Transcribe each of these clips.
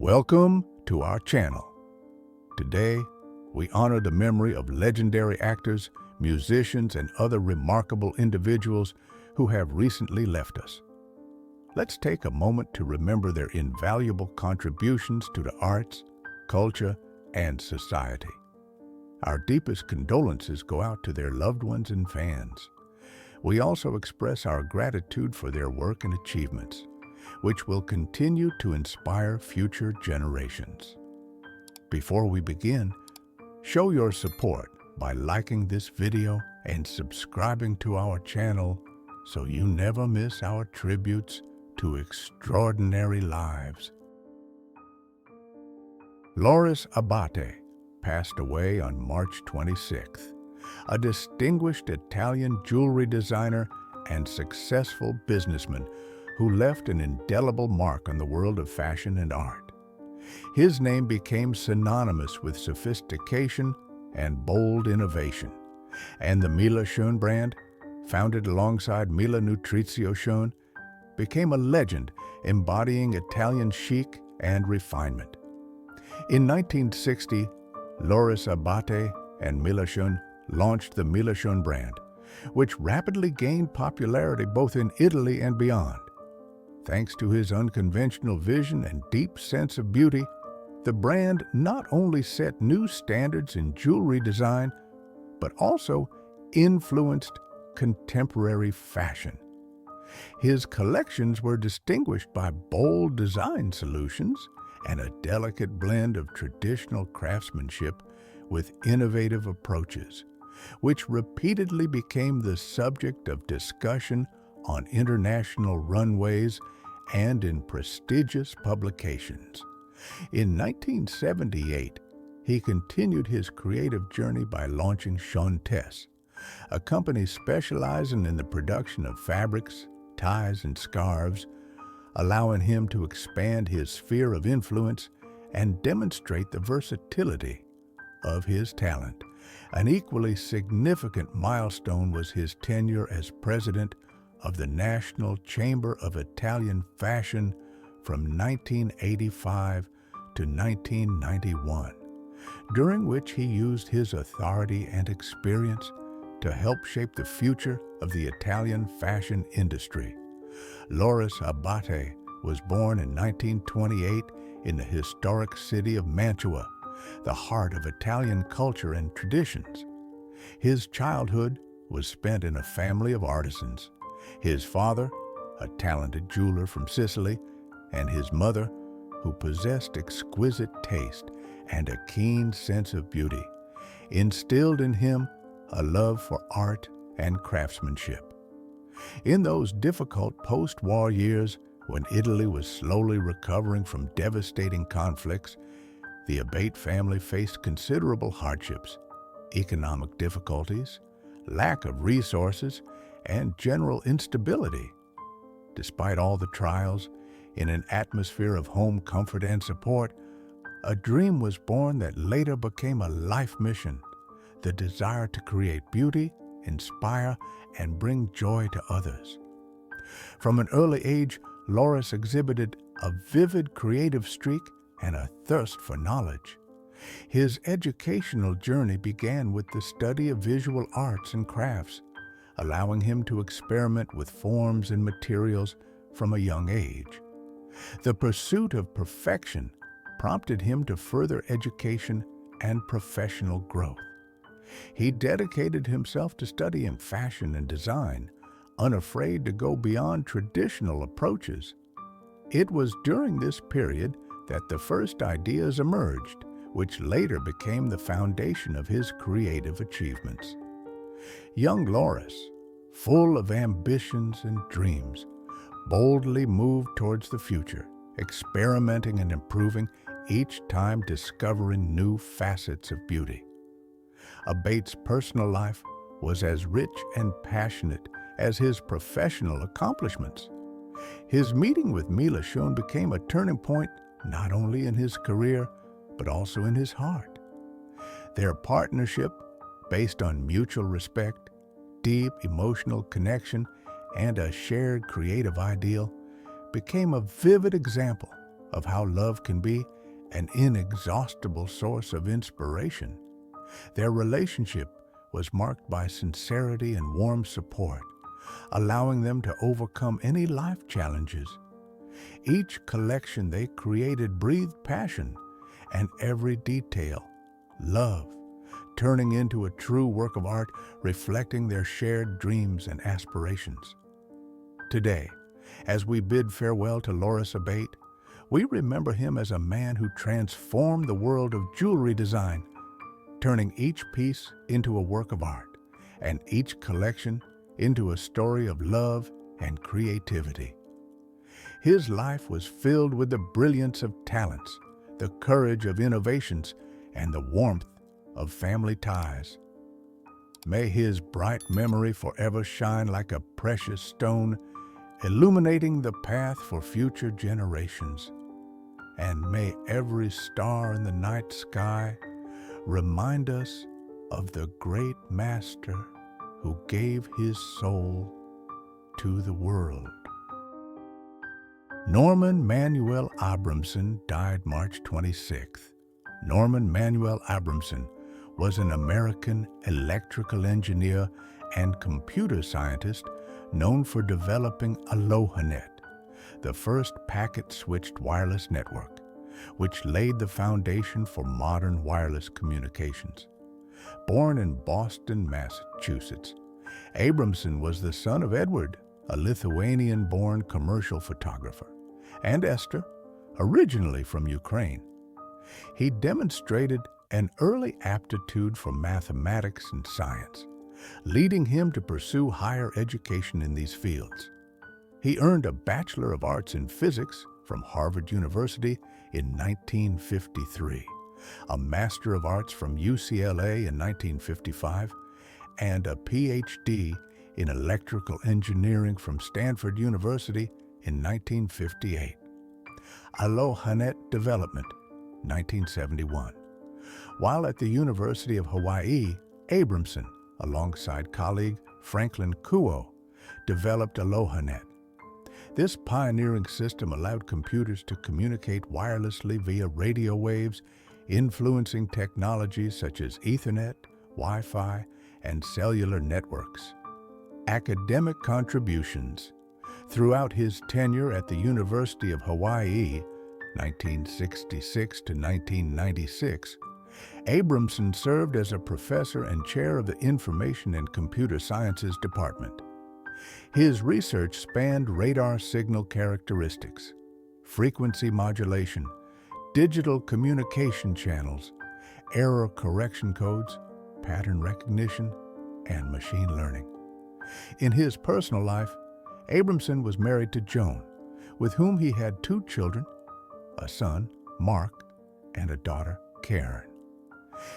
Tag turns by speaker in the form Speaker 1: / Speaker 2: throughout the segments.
Speaker 1: Welcome to our channel. Today, we honor the memory of legendary actors, musicians, and other remarkable individuals who have recently left us. Let's take a moment to remember their invaluable contributions to the arts, culture, and society. Our deepest condolences go out to their loved ones and fans. We also express our gratitude for their work and achievements, which will continue to inspire future generations. Before we begin, show your support by liking this video and subscribing to our channel so you never miss our tributes to extraordinary lives. Loris Abate passed away on March 26th, a distinguished Italian jewelry designer and successful businessman who left an indelible mark on the world of fashion and art. His name became synonymous with sophistication and bold innovation, and the Mila Schön brand, founded alongside Mila Nutrizio Schön, became a legend embodying Italian chic and refinement. In 1960, Loris Abate and Mila Schön launched the Mila Schön brand, which rapidly gained popularity both in Italy and beyond. Thanks to his unconventional vision and deep sense of beauty, the brand not only set new standards in jewelry design, but also influenced contemporary fashion. His collections were distinguished by bold design solutions and a delicate blend of traditional craftsmanship with innovative approaches, which repeatedly became the subject of discussion on international runways and in prestigious publications. In 1978, he continued his creative journey by launching Schön, a company specializing in the production of fabrics, ties, and scarves, allowing him to expand his sphere of influence and demonstrate the versatility of his talent. An equally significant milestone was his tenure as president of the National Chamber of Italian Fashion from 1985 to 1991, during which he used his authority and experience to help shape the future of the Italian fashion industry. Loris Abate was born in 1928 in the historic city of Mantua, the heart of Italian culture and traditions. His childhood was spent in a family of artisans. His father, a talented jeweler from Sicily, and his mother, who possessed exquisite taste and a keen sense of beauty, instilled in him a love for art and craftsmanship. In those difficult post-war years, when Italy was slowly recovering from devastating conflicts, the Abate family faced considerable hardships, economic difficulties, lack of resources, and general instability. Despite all the trials, in an atmosphere of home comfort and support, a dream was born that later became a life mission: the desire to create beauty, inspire, and bring joy to others. From an early age, Loris exhibited a vivid creative streak and a thirst for knowledge. His educational journey began with the study of visual arts and crafts, allowing him to experiment with forms and materials from a young age. The pursuit of perfection prompted him to further education and professional growth. He dedicated himself to studying fashion and design, unafraid to go beyond traditional approaches. It was during this period that the first ideas emerged, which later became the foundation of his creative achievements. Young Loris, full of ambitions and dreams, boldly moved towards the future, experimenting and improving, each time discovering new facets of beauty. Abate's personal life was as rich and passionate as his professional accomplishments. His meeting with Mila Schön became a turning point not only in his career, but also in his heart. Their partnership, based on mutual respect, deep emotional connection, and a shared creative ideal, became a vivid example of how love can be an inexhaustible source of inspiration. Their relationship was marked by sincerity and warm support, allowing them to overcome any life challenges. Each collection they created breathed passion, and every detail, love, turning into a true work of art reflecting their shared dreams and aspirations. Today, as we bid farewell to Loris Abate, we remember him as a man who transformed the world of jewelry design, turning each piece into a work of art and each collection into a story of love and creativity. His life was filled with the brilliance of talents, the courage of innovations, and the warmth of family ties. May his bright memory forever shine like a precious stone, illuminating the path for future generations. And may every star in the night sky remind us of the great master who gave his soul to the world. Norman Manuel Abramson died March 26th. Norman Manuel Abramson was an American electrical engineer and computer scientist known for developing AlohaNet, the first packet-switched wireless network, which laid the foundation for modern wireless communications. Born in Boston, Massachusetts, Abramson was the son of Edward, a Lithuanian-born commercial photographer, and Esther, originally from Ukraine. He demonstrated an early aptitude for mathematics and science, leading him to pursue higher education in these fields. He earned a Bachelor of Arts in Physics from Harvard University in 1953, a Master of Arts from UCLA in 1955, and a PhD in Electrical Engineering from Stanford University in 1958. AlohaNet Development, 1971. While at the University of Hawaii, Abramson, alongside colleague Franklin Kuo, developed AlohaNet. This pioneering system allowed computers to communicate wirelessly via radio waves, influencing technologies such as Ethernet, Wi-Fi, and cellular networks. Academic contributions. Throughout his tenure at the University of Hawaii, 1966 to 1996, Abramson served as a professor and chair of the Information and Computer Sciences Department. His research spanned radar signal characteristics, frequency modulation, digital communication channels, error correction codes, pattern recognition, and machine learning. In his personal life, Abramson was married to Joan, with whom he had 2 children, a son, Mark, and a daughter, Karen.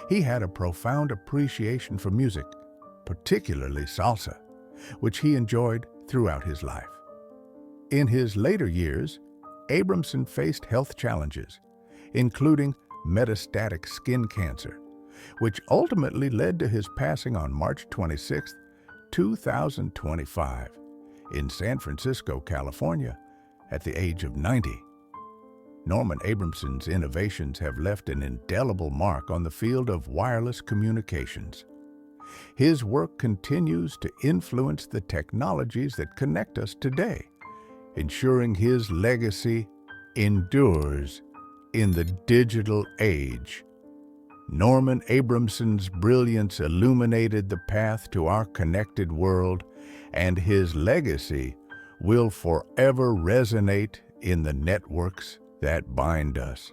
Speaker 1: He had a profound appreciation for music, particularly salsa, which he enjoyed throughout his life. In his later years, Abramson faced health challenges, including metastatic skin cancer, which ultimately led to his passing on March 26, 2025, in San Francisco, California, at the age of 90. Norman Abramson's innovations have left an indelible mark on the field of wireless communications. His work continues to influence the technologies that connect us today, ensuring his legacy endures in the digital age. Norman Abramson's brilliance illuminated the path to our connected world, and his legacy will forever resonate in the networks that bind us.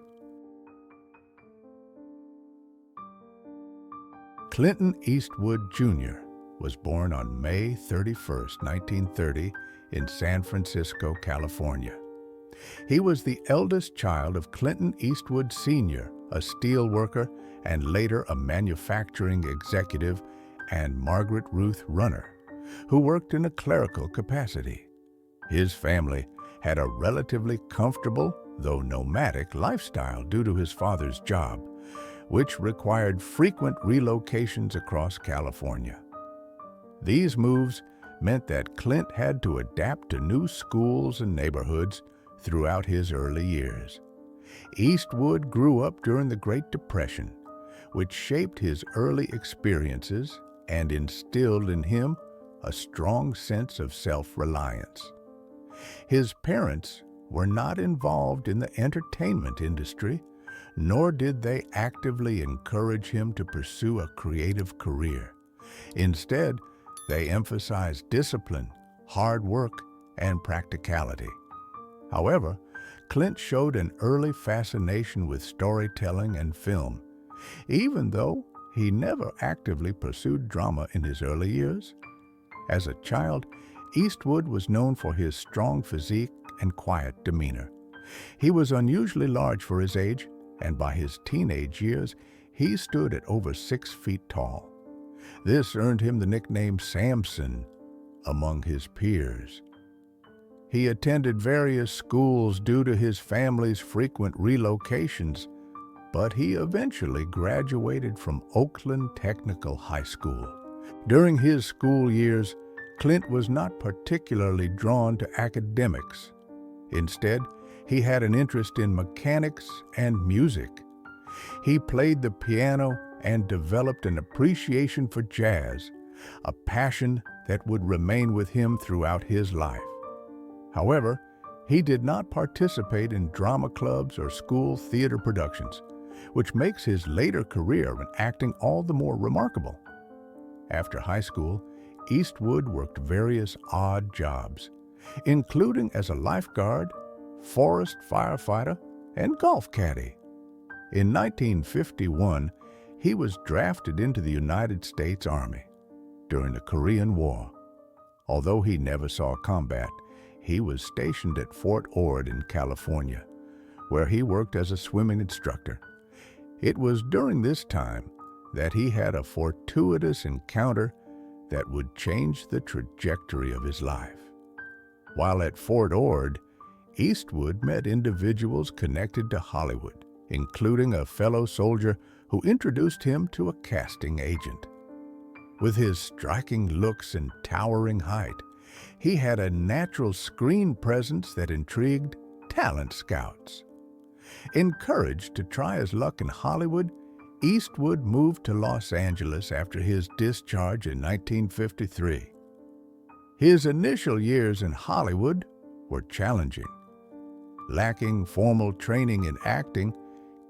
Speaker 1: Clinton Eastwood Jr. was born on May 31, 1930, in San Francisco, California. He was the eldest child of Clinton Eastwood Sr., a steel worker and later a manufacturing executive, and Margaret Ruth Runner, who worked in a clerical capacity. His family had a relatively comfortable, though nomadic, lifestyle due to his father's job, which required frequent relocations across California. These moves meant that Clint had to adapt to new schools and neighborhoods throughout his early years. Eastwood grew up during the Great Depression, which shaped his early experiences and instilled in him a strong sense of self-reliance. His parents were not involved in the entertainment industry, nor did they actively encourage him to pursue a creative career. Instead, they emphasized discipline, hard work, and practicality. However, Clint showed an early fascination with storytelling and film, even though he never actively pursued drama in his early years. As a child, Eastwood was known for his strong physique and quiet demeanor. He was unusually large for his age, and by his teenage years, he stood at over 6 feet tall. This earned him the nickname Samson among his peers. He attended various schools due to his family's frequent relocations, but he eventually graduated from Oakland Technical High School. During his school years, Clint was not particularly drawn to academics. Instead, he had an interest in mechanics and music. He played the piano and developed an appreciation for jazz, a passion that would remain with him throughout his life. However, he did not participate in drama clubs or school theater productions, which makes his later career in acting all the more remarkable. After high school, Eastwood worked various odd jobs, including as a lifeguard, forest firefighter, and golf caddy. In 1951, he was drafted into the United States Army during the Korean War. Although he never saw combat, he was stationed at Fort Ord in California, where he worked as a swimming instructor. It was during this time that he had a fortuitous encounter that would change the trajectory of his life. While at Fort Ord, Eastwood met individuals connected to Hollywood, including a fellow soldier who introduced him to a casting agent. With his striking looks and towering height, he had a natural screen presence that intrigued talent scouts. Encouraged to try his luck in Hollywood, Eastwood moved to Los Angeles after his discharge in 1953. His initial years in Hollywood were challenging. Lacking formal training in acting,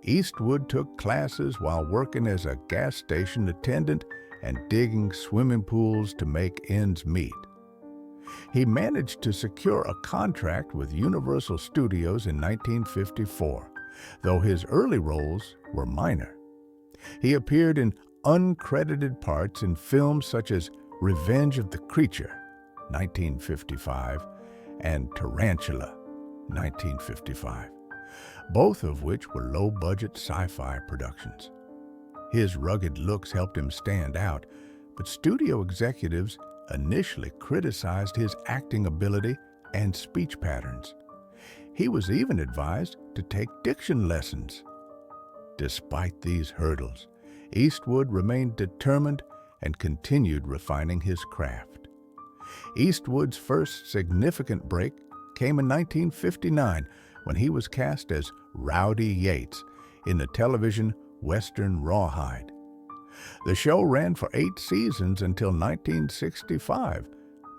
Speaker 1: Eastwood took classes while working as a gas station attendant and digging swimming pools to make ends meet. He managed to secure a contract with Universal Studios in 1954, though his early roles were minor. He appeared in uncredited parts in films such as Revenge of the Creature, 1955, and Tarantula, 1955, both of which were low-budget sci-fi productions. His rugged looks helped him stand out, but studio executives initially criticized his acting ability and speech patterns. He was even advised to take diction lessons. Despite these hurdles, Eastwood remained determined and continued refining his craft. Eastwood's first significant break came in 1959 when he was cast as Rowdy Yates in the television Western Rawhide. The show ran for 8 seasons until 1965,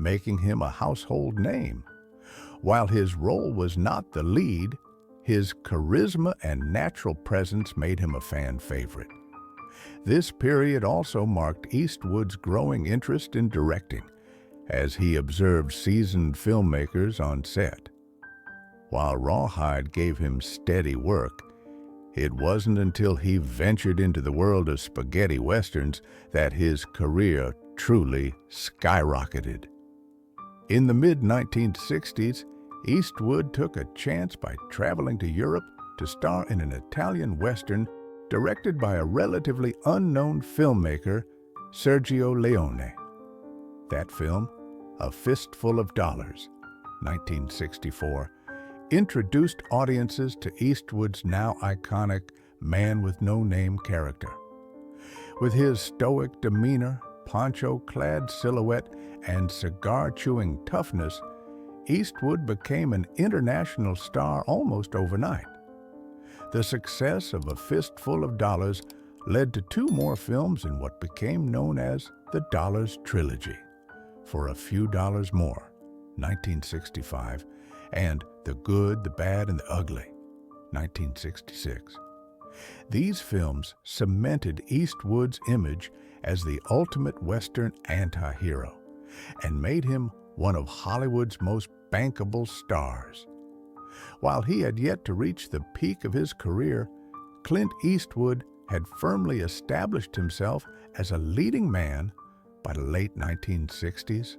Speaker 1: making him a household name. While his role was not the lead, his charisma and natural presence made him a fan favorite. This period also marked Eastwood's growing interest in directing, as he observed seasoned filmmakers on set. While Rawhide gave him steady work, it wasn't until he ventured into the world of spaghetti westerns that his career truly skyrocketed. In the mid-1960s, Eastwood took a chance by traveling to Europe to star in an Italian western directed by a relatively unknown filmmaker, Sergio Leone. That film, A Fistful of Dollars, 1964, introduced audiences to Eastwood's now iconic man-with-no-name character. With his stoic demeanor, poncho-clad silhouette, and cigar-chewing toughness, Eastwood became an international star almost overnight. The success of A Fistful of Dollars led to two more films in what became known as the Dollars Trilogy, For a Few Dollars More, 1965, and The Good, the Bad, and the Ugly, 1966. These films cemented Eastwood's image as the ultimate Western anti-hero and made him one of Hollywood's most bankable stars. While he had yet to reach the peak of his career, Clint Eastwood had firmly established himself as a leading man by the late 1960s.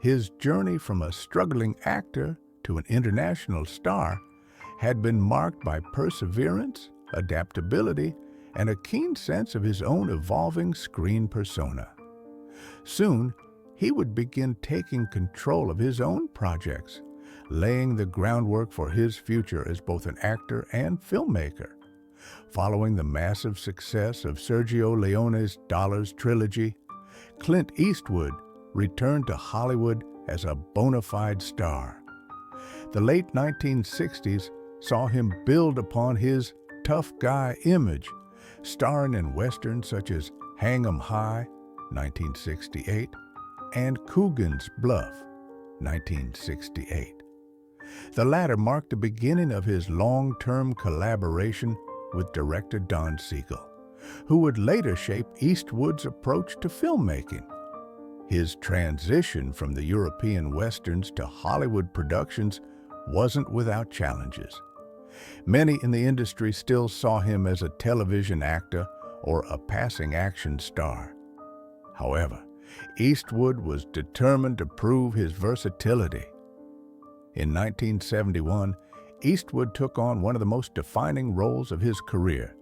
Speaker 1: His journey from a struggling actor to an international star had been marked by perseverance, adaptability, and a keen sense of his own evolving screen persona. Soon, he would begin taking control of his own projects, laying the groundwork for his future as both an actor and filmmaker. Following the massive success of Sergio Leone's Dollars Trilogy, Clint Eastwood returned to Hollywood as a bona fide star. The late 1960s saw him build upon his tough guy image, starring in westerns such as Hang 'em High, 1968, and Coogan's Bluff, 1968. The latter marked the beginning of his long-term collaboration with director Don Siegel, who would later shape Eastwood's approach to filmmaking. His transition from the European westerns to Hollywood productions wasn't without challenges. Many in the industry still saw him as a television actor or a passing action star. However, Eastwood was determined to prove his versatility. In 1971, Eastwood took on one of the most defining roles of his career,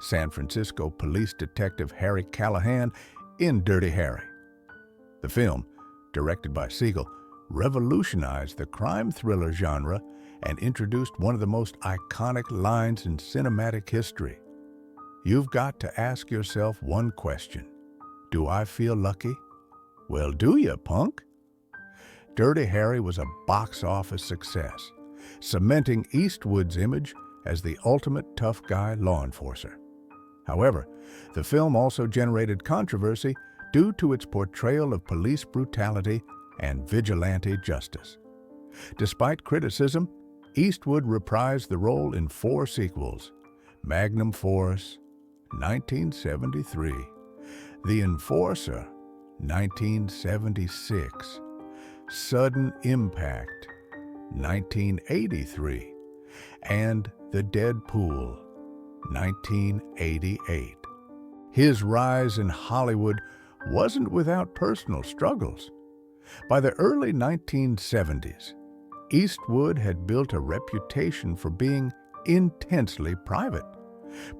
Speaker 1: San Francisco police detective Harry Callahan in Dirty Harry. The film, directed by Siegel, revolutionized the crime thriller genre and introduced one of the most iconic lines in cinematic history. You've got to ask yourself one question. Do I feel lucky? Well, do you, punk? Dirty Harry was a box office success, cementing Eastwood's image as the ultimate tough guy law enforcer. However, the film also generated controversy due to its portrayal of police brutality and vigilante justice. Despite criticism, Eastwood reprised the role in 4 sequels: Magnum Force, 1973, The Enforcer, 1976, Sudden Impact, 1983, and The Dead Pool, 1988. His rise in Hollywood wasn't without personal struggles. By the early 1970s, Eastwood had built a reputation for being intensely private,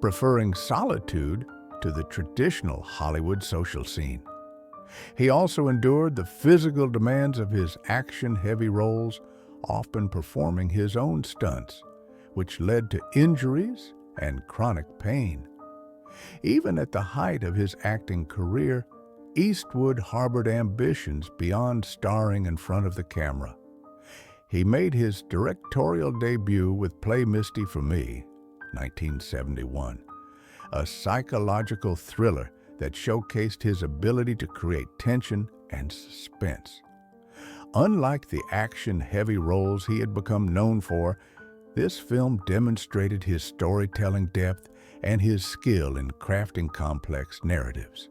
Speaker 1: preferring solitude to the traditional Hollywood social scene. He also endured the physical demands of his action-heavy roles, often performing his own stunts, which led to injuries and chronic pain. Even at the height of his acting career, Eastwood harbored ambitions beyond starring in front of the camera. He made his directorial debut with Play Misty for Me, 1971, a psychological thriller that showcased his ability to create tension and suspense. Unlike the action-heavy roles he had become known for, this film demonstrated his storytelling depth and his skill in crafting complex narratives.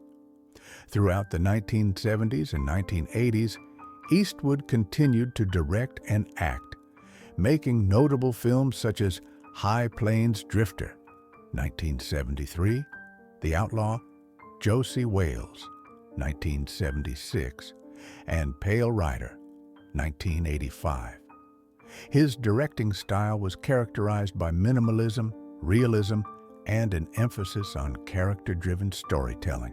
Speaker 1: Throughout the 1970s and 1980s, Eastwood continued to direct and act, making notable films such as High Plains Drifter, 1973, The Outlaw, Josie Wales, 1976, and Pale Rider, 1985. His directing style was characterized by minimalism, realism, and an emphasis on character-driven storytelling.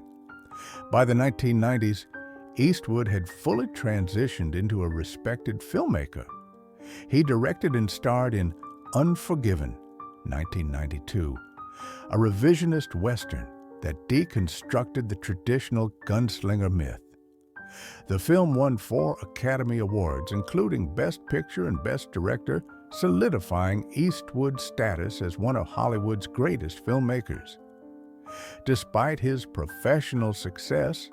Speaker 1: By the 1990s, Eastwood had fully transitioned into a respected filmmaker. He directed and starred in Unforgiven, 1992, a revisionist Western that deconstructed the traditional gunslinger myth. The film won 4 Academy Awards, including Best Picture and Best Director solidifying Eastwood's status as one of Hollywood's greatest filmmakers. Despite his professional success,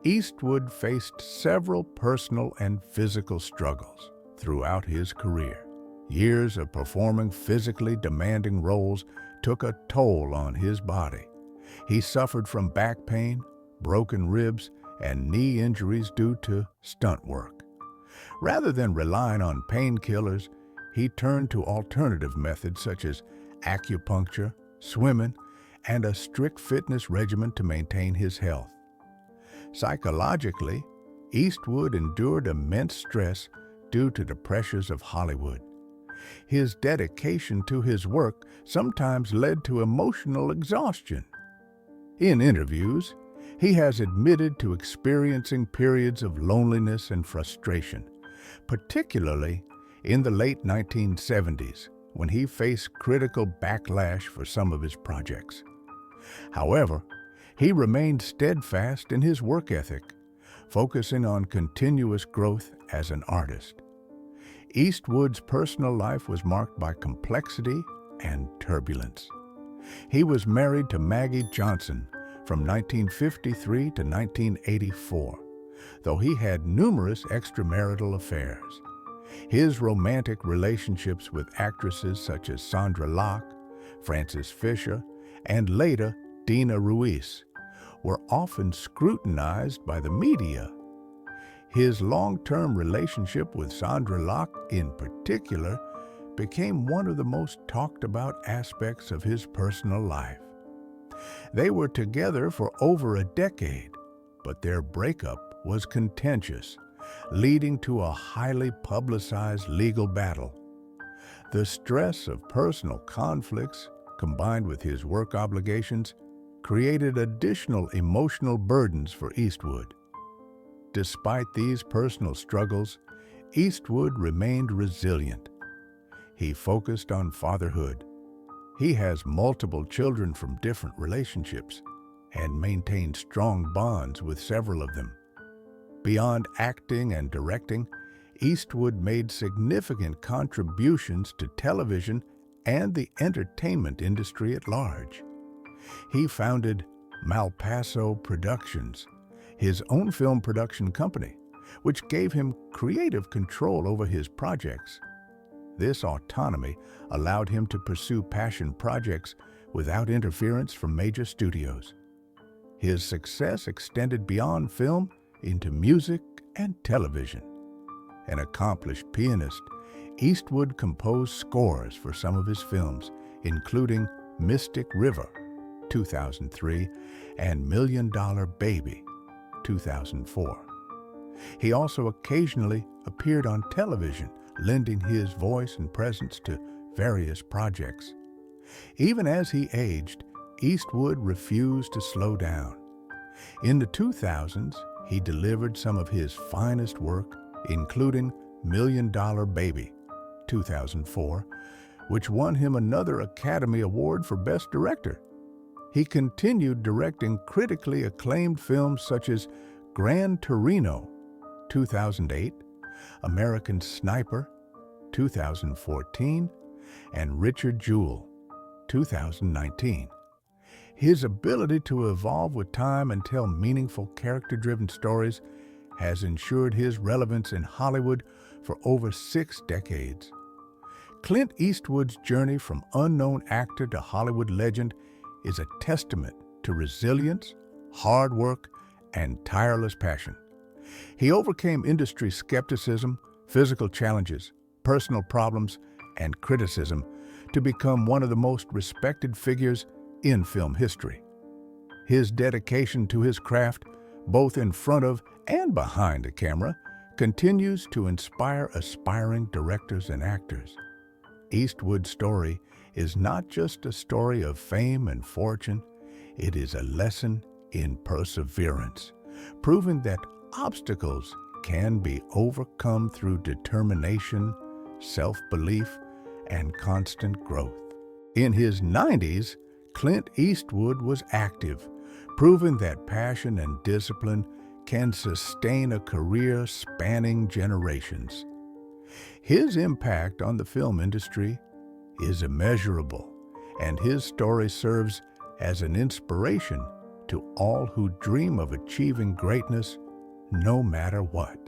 Speaker 1: Eastwood faced several personal and physical struggles throughout his career. Years of performing physically demanding roles took a toll on his body. He suffered from back pain, broken ribs, and knee injuries due to stunt work. Rather than relying on painkillers, he turned to alternative methods such as acupuncture, swimming, and a strict fitness regimen to maintain his health. Psychologically, Eastwood endured immense stress due to the pressures of Hollywood. His dedication to his work sometimes led to emotional exhaustion. In interviews, he has admitted to experiencing periods of loneliness and frustration, particularly in the late 1970s when he faced critical backlash for some of his projects. However, he remained steadfast in his work ethic, focusing on continuous growth as an artist. Eastwood's personal life was marked by complexity and turbulence. He was married to Maggie Johnson from 1953 to 1984, though he had numerous extramarital affairs. His romantic relationships with actresses such as Sandra Locke, Frances Fisher, and later Dina Ruiz were often scrutinized by the media. His long-term relationship with Sandra Locke in particular became one of the most talked about aspects of his personal life. They were together for over a decade, but their breakup was contentious, leading to a highly publicized legal battle. The stress of personal conflicts, combined with his work obligations, created additional emotional burdens for Eastwood. Despite these personal struggles, Eastwood remained resilient. He focused on fatherhood. He has multiple children from different relationships and maintained strong bonds with several of them. Beyond acting and directing, Eastwood made significant contributions to television and the entertainment industry at large. He founded Malpaso Productions, his own film production company, which gave him creative control over his projects. This autonomy allowed him to pursue passion projects without interference from major studios. His success extended beyond film into music and television. An accomplished pianist, Eastwood composed scores for some of his films, including Mystic River, 2003, and $1 Million Baby, 2004. He also occasionally appeared on television, lending his voice and presence to various projects. Even as he aged, Eastwood refused to slow down. In the 2000s, he delivered some of his finest work, including $1 Million Baby, 2004, which won him another Academy Award for Best Director. He continued directing critically acclaimed films such as Gran Torino, 2008, American Sniper, 2014, and Richard Jewell, 2019. His ability to evolve with time and tell meaningful, character-driven stories has ensured his relevance in Hollywood for over 6 decades. Clint Eastwood's journey from unknown actor to Hollywood legend is a testament to resilience, hard work, and tireless passion. He overcame industry skepticism, physical challenges, personal problems, and criticism to become one of the most respected figures in film history. His dedication to his craft, both in front of and behind the camera, continues to inspire aspiring directors and actors. Eastwood's story is not just a story of fame and fortune, it is a lesson in perseverance, proving that obstacles can be overcome through determination, self-belief, and constant growth. In his 90s, Clint Eastwood was active, proving that passion and discipline can sustain a career spanning generations. His impact on the film industry is immeasurable, and his story serves as an inspiration to all who dream of achieving greatness no matter what.